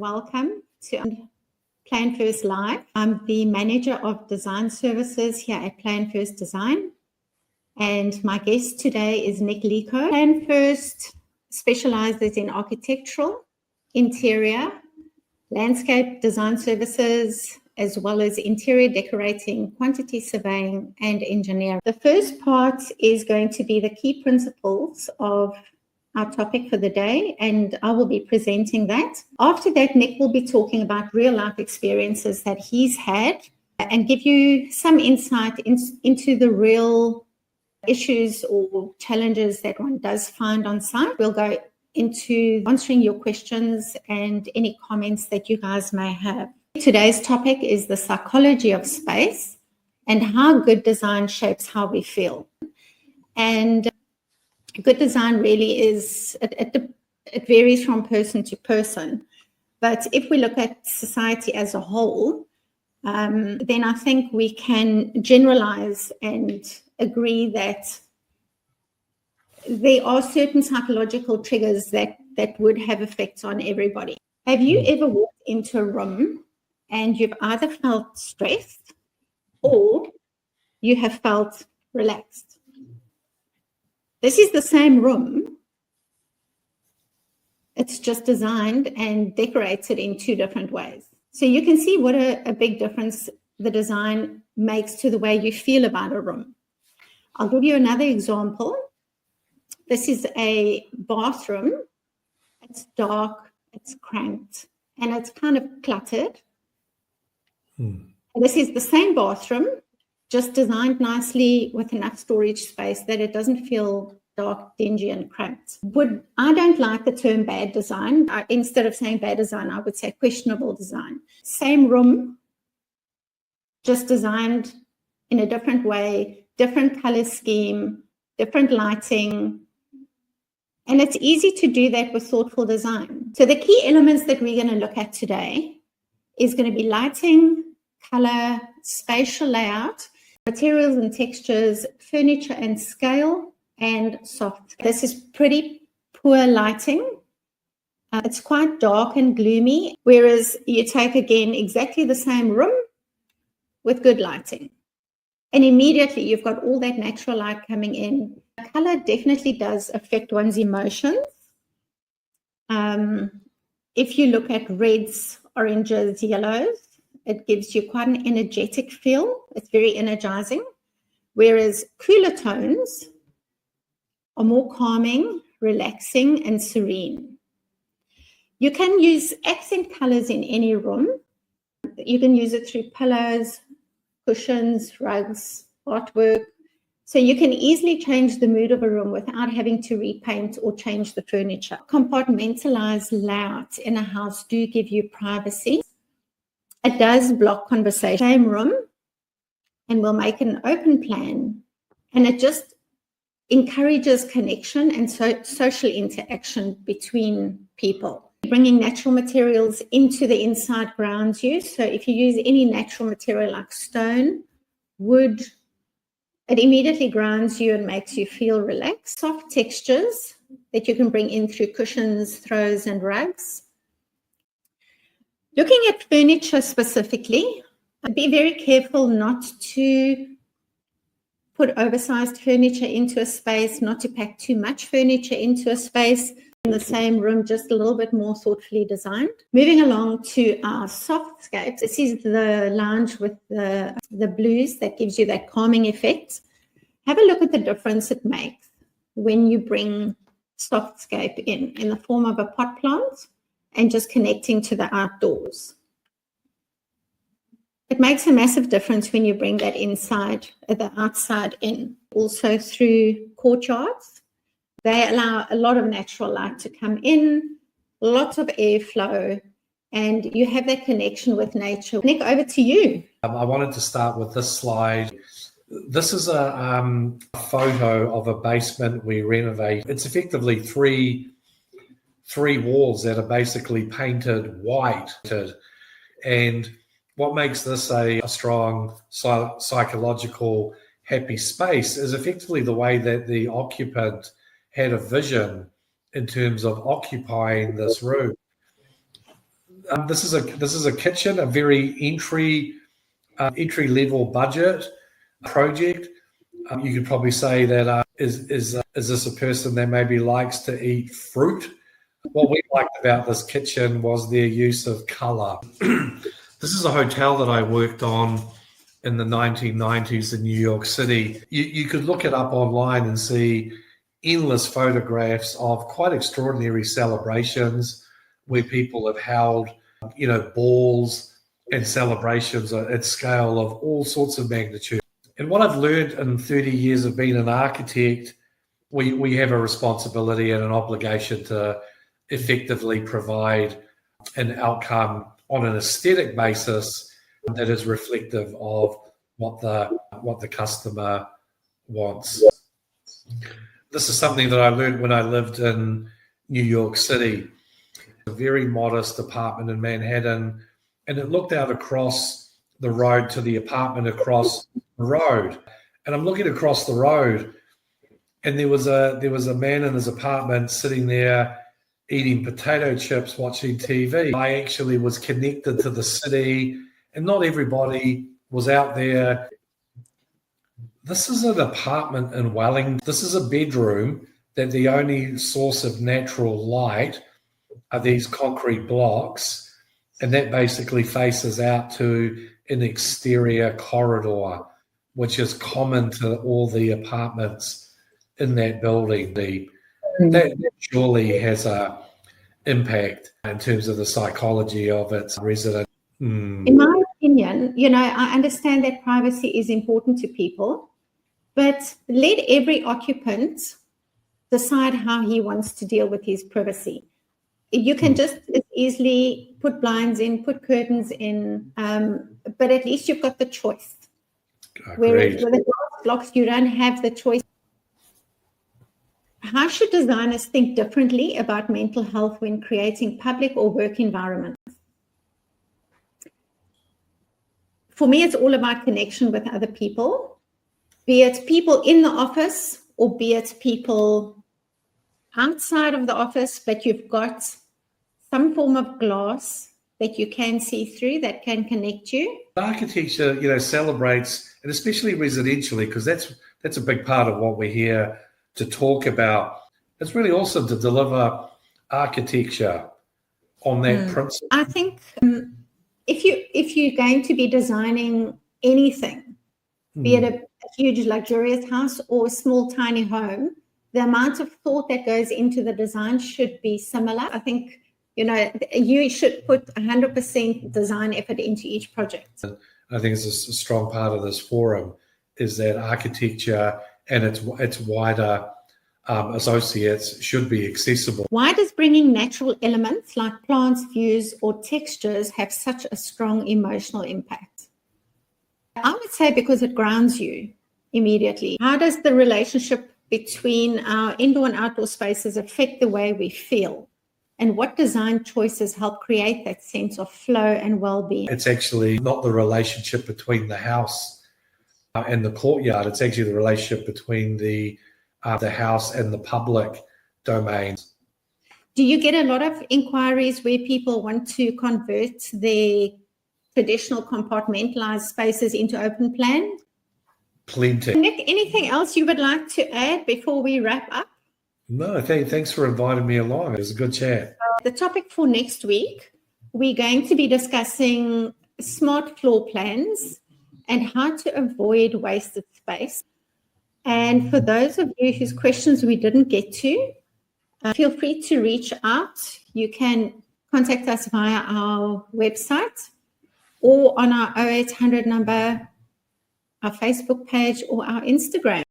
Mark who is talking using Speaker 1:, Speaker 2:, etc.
Speaker 1: Welcome to Plan First Live. I'm the manager of design services here at Plan First Design. And my guest today is Nick Lico. Plan First specializes in architectural, interior, landscape design services, as well as interior decorating, quantity surveying, and engineering. The first part is going to be the key principles of our topic for the day, and I will be presenting that. After that, Nick will be talking about real life experiences that he's had and give you some insight into the real issues or challenges that one does find on site. We'll go into answering your questions and any comments that you guys may have. Today's topic is the psychology of space and how good design shapes how we feel. And good design really is, it varies from person to person. But if we look at society as a whole, then I think we can generalize and agree that there are certain psychological triggers that would have effects on everybody. Have you ever walked into a room and you've either felt stressed or you have felt relaxed? This is the same room. It's just designed and decorated in two different ways. So you can see what a big difference the design makes to the way you feel about a room. I'll give you another example. This is a bathroom. It's dark, it's cramped, and it's kind of cluttered. And this is the same bathroom, just designed nicely with enough storage space that it doesn't feel dark, dingy, and cramped. I don't like the term bad design. Instead of saying bad design, I would say questionable design. Same room, just designed in a different way, different color scheme, different lighting. And it's easy to do that with thoughtful design. So the key elements that we're going to look at today is going to be lighting, color, spatial layout, materials and textures, furniture and scale, and soft. This is pretty poor lighting. It's quite dark and gloomy, whereas you take, again, exactly the same room with good lighting. And immediately you've got all that natural light coming in. Color definitely does affect one's emotions. If you look at reds, oranges, yellows, it gives you quite an energetic feel. It's very energizing. Whereas cooler tones are more calming, relaxing, and serene. You can use accent colors in any room. You can use it through pillows, cushions, rugs, artwork. So you can easily change the mood of a room without having to repaint or change the furniture. Compartmentalized layouts in a house do give you privacy. It does block conversation. Same room, and we'll make an open plan, and it just encourages connection and social interaction between people. Bringing natural materials into the inside grounds you. So if you use any natural material like stone, wood, it immediately grounds you and makes you feel relaxed. Soft textures that you can bring in through cushions, throws, and rugs. Looking at furniture specifically, be very careful not to put oversized furniture into a space, not to pack too much furniture into a space. In the same room, just a little bit more thoughtfully designed. Moving along to our softscapes. This is the lounge with the blues that gives you that calming effect. Have a look at the difference it makes when you bring softscape in the form of a pot plant and just connecting to the outdoors. It makes a massive difference when you bring that the outside in. Also through courtyards, they allow a lot of natural light to come in, lots of airflow, and you have that connection with nature. Nick, over to you.
Speaker 2: I wanted to start with this slide. This is a photo of a basement we renovate. It's effectively three walls that are basically painted white. And what makes this a strong psychological happy space is effectively the way that the occupant had a vision in terms of occupying this room. This is a kitchen, a very entry level budget project. You could probably say that is this a person that maybe likes to eat fruit? What we liked about this kitchen was their use of colour. This is a hotel that I worked on in the 1990s in New York City. You could look it up online and see endless photographs of quite extraordinary celebrations where people have held, balls and celebrations at scale of all sorts of magnitude. And what I've learned in 30 years of being an architect, we have a responsibility and an obligation to effectively provide an outcome on an aesthetic basis that is reflective of what the customer wants. This is something that I learned when I lived in New York City, a very modest apartment in Manhattan, and it looked out across the road to the apartment across the road. And I'm looking across the road, and there was a man in his apartment sitting there eating potato chips, watching TV. I actually was connected to the city, and not everybody was out there. This is an apartment in Wellington. This is a bedroom that the only source of natural light are these concrete blocks, and that basically faces out to an exterior corridor, which is common to all the apartments in that building. That surely has a impact in terms of the psychology of its resident.
Speaker 1: In my opinion, I understand that privacy is important to people, but let every occupant decide how he wants to deal with his privacy. You can just as easily put blinds in, put curtains in, but at least you've got the choice. Whereas with the glass blocks, you don't have the choice. How should designers think differently about mental health when creating public or work environments? For me, it's all about connection with other people, be it people in the office or be it people outside of the office, but you've got some form of glass that you can see through that can connect you.
Speaker 2: Architecture, celebrates, and especially residentially, because that's a big part of what we're here to talk about. It's really awesome to deliver architecture on that principle.
Speaker 1: I think if you're going to be designing anything, be it a huge luxurious house or a small tiny home, the amount of thought that goes into the design should be similar. I think you should put 100% design effort into each project.
Speaker 2: I think it's a strong part of this forum is that architecture and its wider associates should be accessible.
Speaker 1: Why does bringing natural elements like plants, views, or textures have such a strong emotional impact? I would say because it grounds you immediately. How does the relationship between our indoor and outdoor spaces affect the way we feel? And what design choices help create that sense of flow and well-being?
Speaker 2: It's actually not the relationship between the house and the courtyard. It's actually the relationship between the house and the public domains.
Speaker 1: Do you get a lot of inquiries where people want to convert their traditional compartmentalized spaces into open plan?
Speaker 2: Plenty.
Speaker 1: Nick, anything else you would like to add before we wrap up?
Speaker 2: No, thanks for inviting me along. It was a good chat.
Speaker 1: The topic for next week, we're going to be discussing smart floor plans and how to avoid wasted space. And for those of you whose questions we didn't get to, feel free to reach out. You can contact us via our website or on our 0800 number, our Facebook page, or our Instagram.